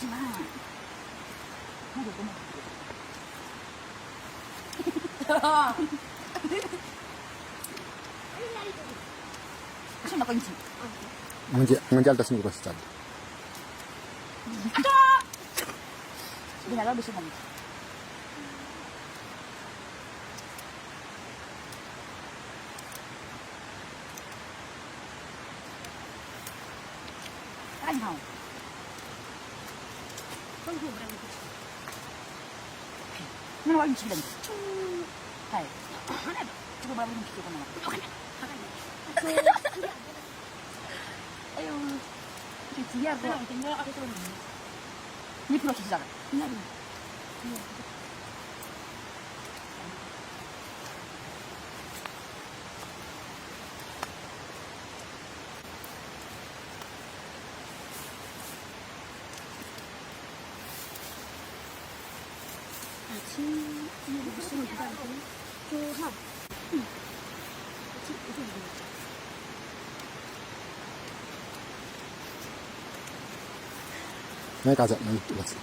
하지만 나도 너무 무슨 막 건지 Mengejar tas ni pasti tadi. ginagawa bisa namin anyhow ano wag yung silang hai ano ba yung kiko naman ayo dia ko ni proses siya 아침 무슨 기다리고 조합 Naik kaca nanti tugas.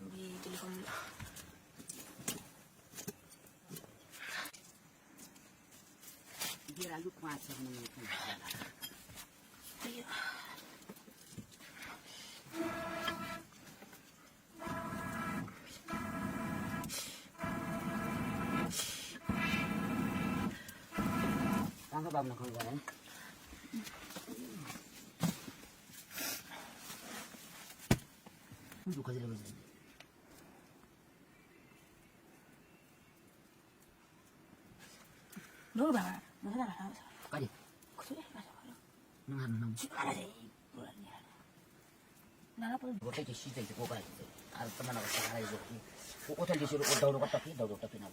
우리 telephone dia lalu kuasa ni ayo tangga bam nak kau kan duduk aja dulu 너 봐. 너 하나 나와. kali 그래 맞아. nang 알아지. 뭐라냐. 나라 볼 hotel je sih je ko kan al teman aku sekarang itu hotel je suruh daun tapi nak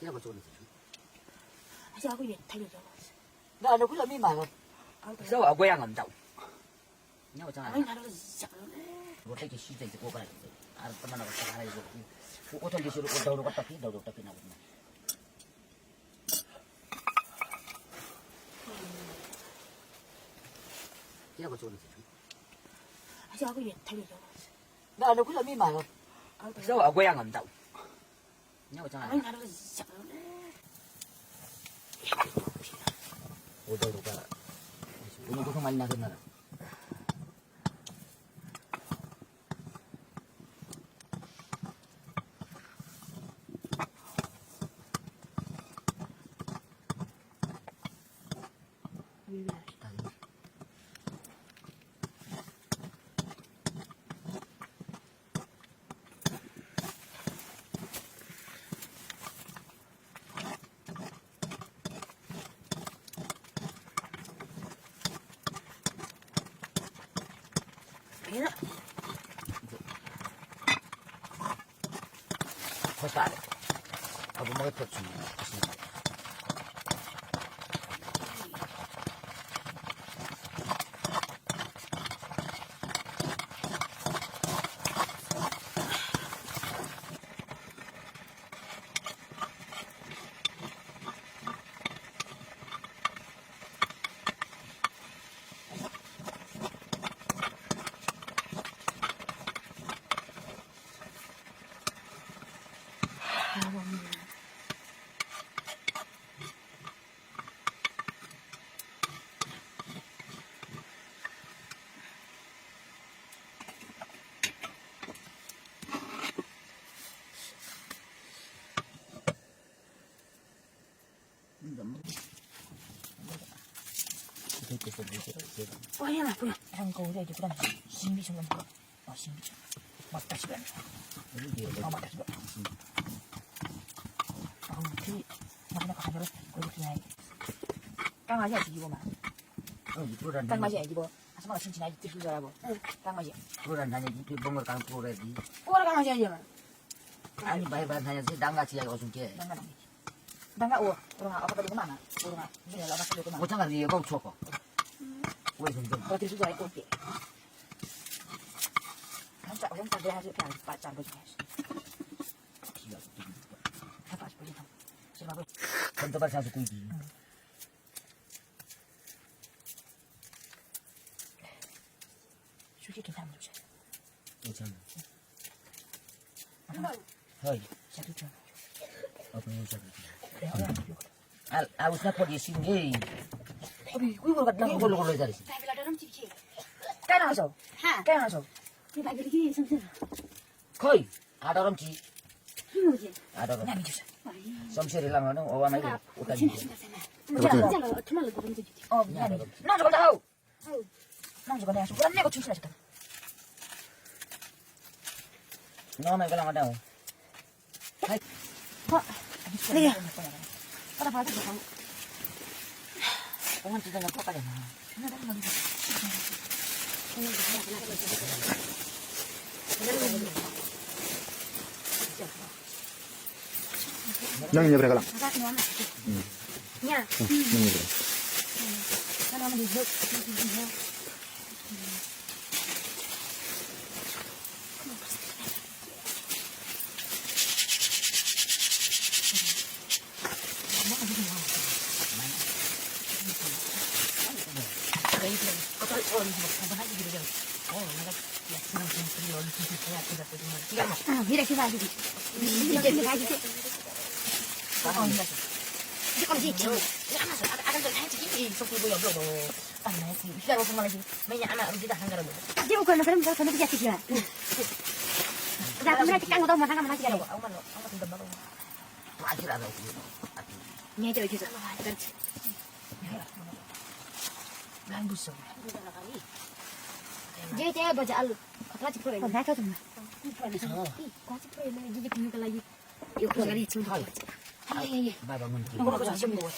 Kira ba tsoro 다시 하고 얘 달려줘. na ano ko lami ma sao ở quê ăn ẩm chậu nhau chẳng 아니 나를 시작. hotel je sih je ko kan al teman aku sekarang itu hotel je suruh daun tapi nak Kira ba tsoro 다시 하고 얘 달려줘. na ano ko lami ma sao ở quê ăn ẩm chậu nhau chẳng 아니 나를 시작. 오더로가 오늘 고생 많이 나겠나 얘는 벌써 안 해. 아부 먹을 것 좀. Wah, lah punya. Ang kau dia je kurang simbi semua tu. Oh simbi. Mata sih kan. Ini dia. Oh mata sih. Oh nanti mana kau harus kau punya. Kang aja sih jiwa mah. Oh itu dan. Kang aja jiwa. Asal mana sini aja terus apa? Kang aja. Kurang hanya itu bongor kang pura di. Orang kang aja mah. Ani baik-baik hanya sih dangga sih aku sungke. Dangga orang apa tadi kemana? Orang ini lah apa tadi kemana? Macam kan dia kau coko. Wei sungke. Kalau terus saya ikut dia. Nanti orang tak boleh hasil pacar bos. Apa seperti itu? Sebab kan tempat saya suku ini. suci kita ambil saja. Macam. Hai. Satu jam. Apa yang saya? Harusnya kau di sini. Aduh, gue baru kat dalam. Kalau dari sini. Tak bila dalam cici. Kan masuk. Ha. Kan masuk. Dia tak bila gini sampai. Koi. Ada orang ci. Mungkin. Ada orang. Nak minum. Samsir hilang mana? Oh, mana itu? Utan. Jangan, cuma lagu ini cici. Oh, ni. Nang juga tahu. Nang juga nih, syukuran nih kau cici saja. Nama yang ada. Hai. Pak. Lihat. Pada pada tu kamu. Orang tidak nak apa dah. Nang nyebrang lang. Ya. Nang nyebrang. Kalau mau duduk. Mira que va aquí. Mira que va aquí. Ini kamu cici. Ini masuk. Akan terlihat cici. Suku ibu yang dulu. Ah, nasi. Kita langsung lagi. Banyak anak kita hanggar dulu. Dia bukan nak kerja sama dia cici lah. Dah kamu nanti kamu tahu mana kamu nanti ada. Aku mana? Aku sudah baru. Akhir ada aku. Ni aja begitu. Lain busuk. Dia baca alu. Apa cipro ini? Apa tahu tu? Kau cipro ini jadi punya lagi. Yuk kali cuma. Ay. Baba mun. Aku nak cakap semua.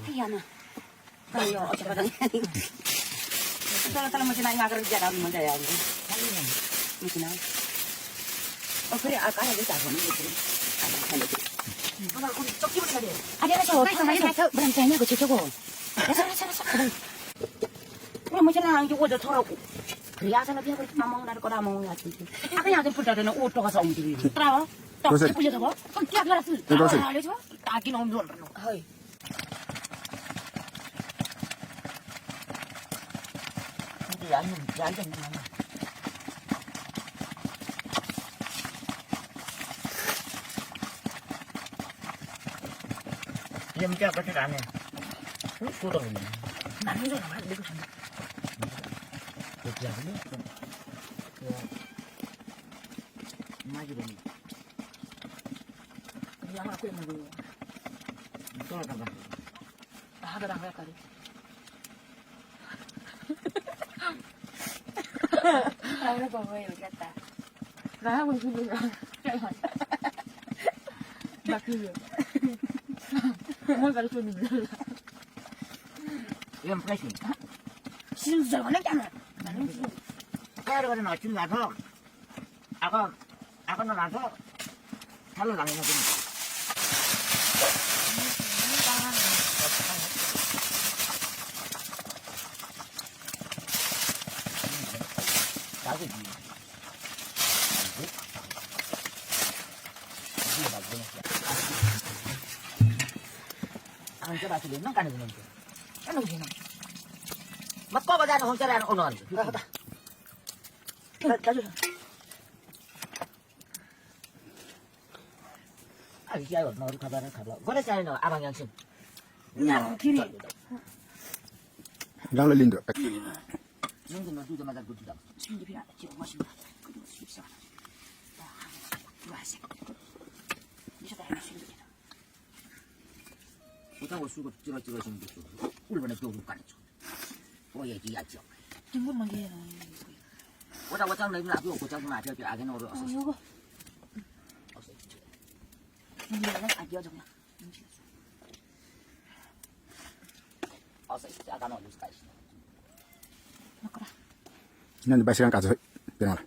Iya na. Ayo, cepat dah. Kalau macam nak ngajar jalan macam ya. Macam mana? Oh, kira akan ada tak ni? Aku cokki boleh ada. Ada nak cakap, ada nak cakap. Berancannya aku cakap. Sana. Orang macam nak juga ada thora. Kelihatan dia aku mamang dari kau mamang lagi. Apa yang ada pun ada nak auto kasar umur ini. Tahu? Tahu punya tahu? Kan tiap hari tu. Ada tu. Tak kena umur. Hai. Jangan. Dia macam apa caranya? Kurang ni. Mana tu? Mana dia tu? Kerja ni. Maju ni. Yang aku yang mengulu. Betul tak? Ada dah kali. Ada apa yang kata? Dah aku sudah. Baki dia. Mau kalau tu ni. Yang fresh ni. Sudah mana kan? Kalau nak cun nak tu, aku nak tu, kalau langit macam ni. 되지. Ang sarap din ng kanin nito. Ano yun? Magkaba dyan ang sarap ng unon. Ay, siya yun. Mga kabaran kabla. Gula siya yun, abang yang sim. 야, 길이. Đang lên được. Yung din dito madal ko dito. 신기 비야. 지금 마신다. 그리고 십사. 와세. 미쳐다 해 신기. 보다고 수고 찌러지러 신 게. 울번에 또 가는 쪽. 뭐야 지야죠. 등분만 게. 보다고 장 내면 앞에 오고 장면 앞에 아게 노려 어서. 요거. 어서. 이거는 아기어 정말. 어서 아가 노려 스타일. 먹거라. Nên bà sẽ ăn cả rồi. Bên ngoài.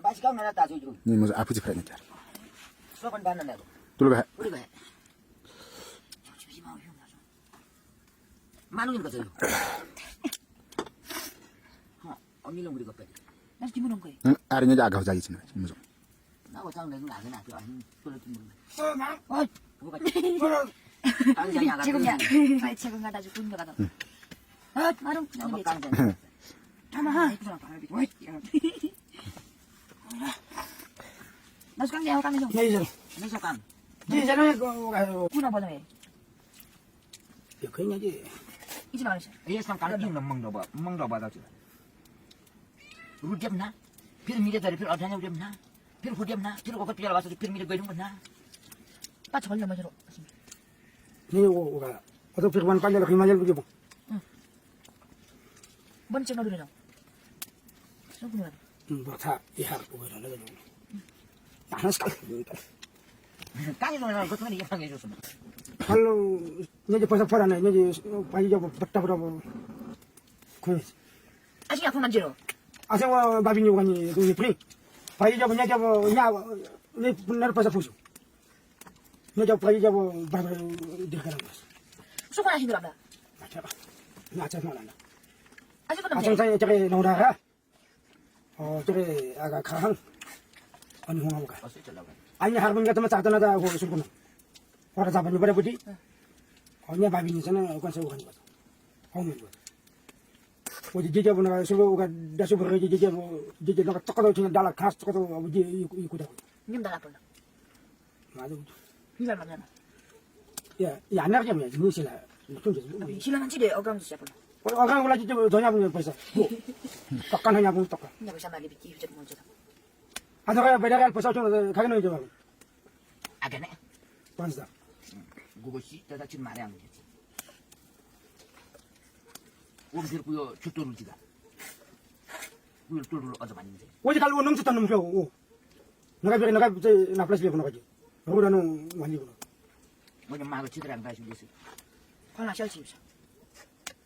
맛이 가면 나다 줘줘. Nhưng mà 아프지 phải nhỉ. 수업은 받는 애도. tôi là 우리가 해. 조심히 마오 형 나서. 만 원인 거죠. 언니는 우리가 빼. 나 지금 온 거야. 응, 아래냐 자가 자기 지나. 무슨. 나고 장 내는 안 해나. 안 돌을 좀 모르네. 어, 뭐가 깡장이 지금이야. 아이 지금 가다 주 군대 가다. 아, 나름 그냥 얘기. 깡장. 아마. 나 수강자야, 강의 좀. 예전 무슨 깡? 예전에 그 가서 구나 보자 왜? 그ኛ지 이제 말이야. 예상 깡 이는 먹는 거 받았지. 우리점나? 피르미드들이 필요 없다냐 우리점나? 피르 후점나? 피르 거기 피러 와서 피르미드 거는 거나? 빠져 걸려 맞으러. 니가 어떻게 그만 빨리 그 말을 부리고 뭔지 노리려. 소금을. 뭐다 이하고 그러는 거죠. 하나씩 깡이 노래나 그것만 이해하게 해줬어. 할로 이제 벌써 벌하네 이제 빨리 잡고 bắt 잡으라고 그 아직 아픈 만지러. 아세와 바비니 오가니 그 프리 빨리 잡고 냐 잡고 냐내 분날 벌써 보수 냐 잡고 빨리 잡고 바로 들어가는 거 수건 하시더라. 맞아 나 잡아 나 아직은 없네. 아정상에 저기 나오다가 저기 아가 가항 아니 홍하고 가 어서 있으려고. 아니 harapin ka tama sakto na da ko sulko na. Para sa banyo para budi. Onya babi ni sana ko sa ukan ko. Homo ko. O di jeje bona so ko da so bere jeje na ka tokko do dala khas tokko do ji ku da. 님 달라 볼라. 맞아. 이발 만나. 야 안 나게 뭐 ni sila. 좀 좀. 신랑한 집에 어감도 시작 볼라. 어강 올라 진짜 도냐 보면 벌써. 똑간 하냐 보면 똑간. 근데 벌써 말이 비기 휴전 먼저. 아다가 배다가 벌써 좀 가게 놓이죠. 아게네. 반사. 그것이 내가 지금 말해 안 되지. 오늘 그요 죽도를 지가. 그걸 뚫을 어서 많이인데. 어디 갈고 넘쳤다 넘쳐. 내가 나 플러스 비고 나가지. 그거는 완전 거. 뭐냐 마가 지들 안 가시고 있어. 관라 셔지 입사.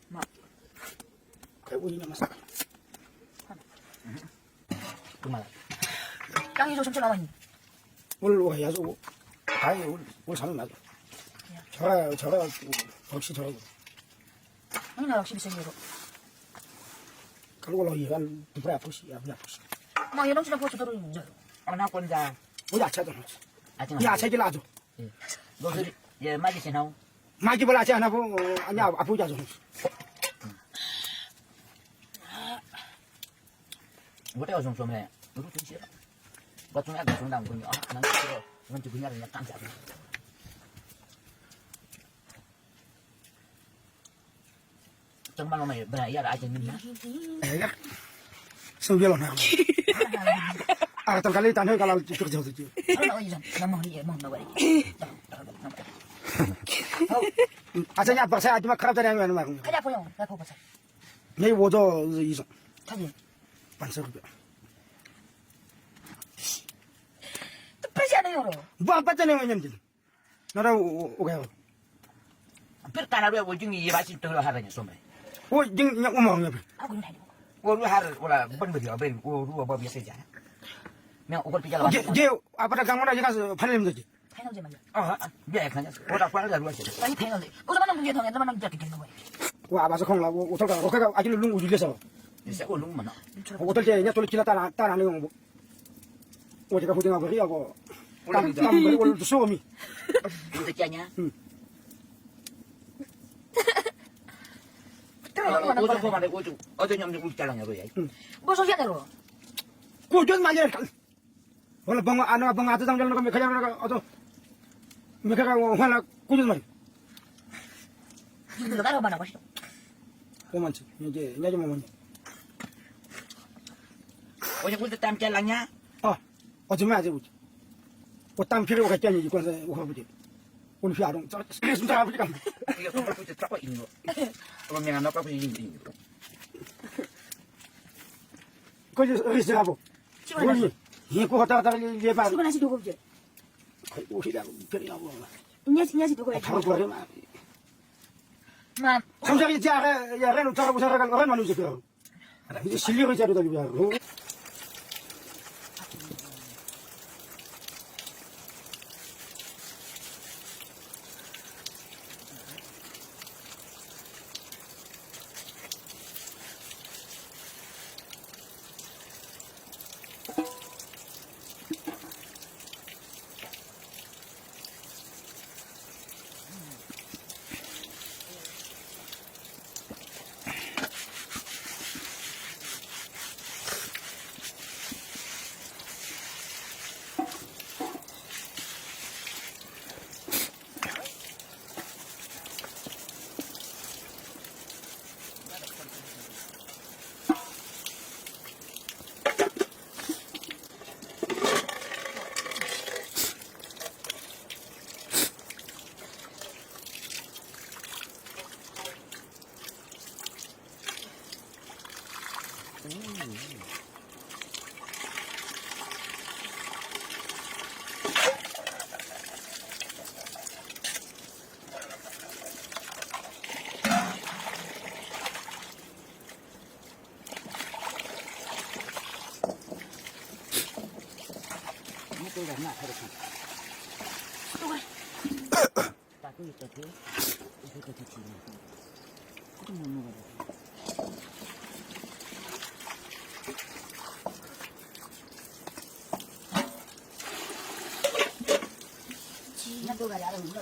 막 그거 이나 마사. 그만. 땅이 좀 나와니. 오늘 와야서 아이 오늘 잠이 맞아. 저가 역시 저거. 아니 나 역시 비싸니로. 그리고 너 이건 누구야 보시 야 누구야 보시. 막 이런 지나 보초 들어오는 문제. 나 혼자 우리 아차도 하지. 아직 이 아차기 놔줘. 너들 예 맞으시 나오. 마기 볼 아차 하나 보고 아니야 아프자 좀. 뭐래요 좀 해. 너도 좀 싫어. 뭐좀 약간 좀 나온 거냐? 난 싫어. 이건 좀 그냥 깜짝. 정말로 말 뭐야 야 아직 있나? 에가 성별로 나. 아 또 갈리 단해 갈라 쭉 저지. 나 이제 나 먹니 먹나 버리. 아차냐 박사 아줌마 카라다니 하는 말. 가자 보여. 나 보고 봐. 내 오도 이성 가지. 반서고. 뜻하지 않아요. 뭐안 빠져내 왜냐면 나라 오가요. 뼈다나 왜 오중이 맛이 더 하더니 소매. 오 그냥 오멍 옆에. 아 그럼 다니고. 오루 하를 오라 번버디 어벤 오루 뭐 비슷하지. 명 오걸 비자가 제 아빠가 강원에 가서 팔리면 되지. 패널제 말이야. 네, 그냥 오라 빨리 루었지. 아니 패널제. 그거 만난 문제 더 내가 만난 게 되는 거야. 와 아바서 콩라 오토가 오카가 아기를 눈 우질려서 새거 너무 많아. 어떨 때 이제 돌리키나 따라하는 거 어제가 고등하고 그리하고 땀 그리고 소음이 무슨 새끼 아니야? 응. 오죽 그만해, 오죽. 어제 냠좀 우리 잘라냐고, 야. 뭐 소리야 내로. 고전 말이야. 원래 벙아 안와 벙아 아들 당장 나가면 그냥 나가 어서 메카가 화나 고전 말. 이거 나로 봐라 보시오. 오만치 이제 좀 오만이. 어제 우리 땀 잘랐냐? 어쩌면 아직 우지. 땀 필요가 있잖니 이건서 오하부지. 오늘 피아동 저 무슨 사람이 감. 이게 똥을 뿌지 쫙 있는 거. 그러면 안 나빠고 있는 거. 거기 어디서 하고. 우리 이거 갔다 갔다 이제 봐. 출근하시 누구 이제? 우리라고 별이라고. 인야시 누구야? 바로 그래 마. 마. 성장이 야래로 자라고 살아간 거 얼마나 이제 그. 이제 실력을 자르다 비야. 이거 나 그렇게. 딱 여기 있다, 그. 이거 좋지. 조금 못 먹어. 지난 도가 나를 이거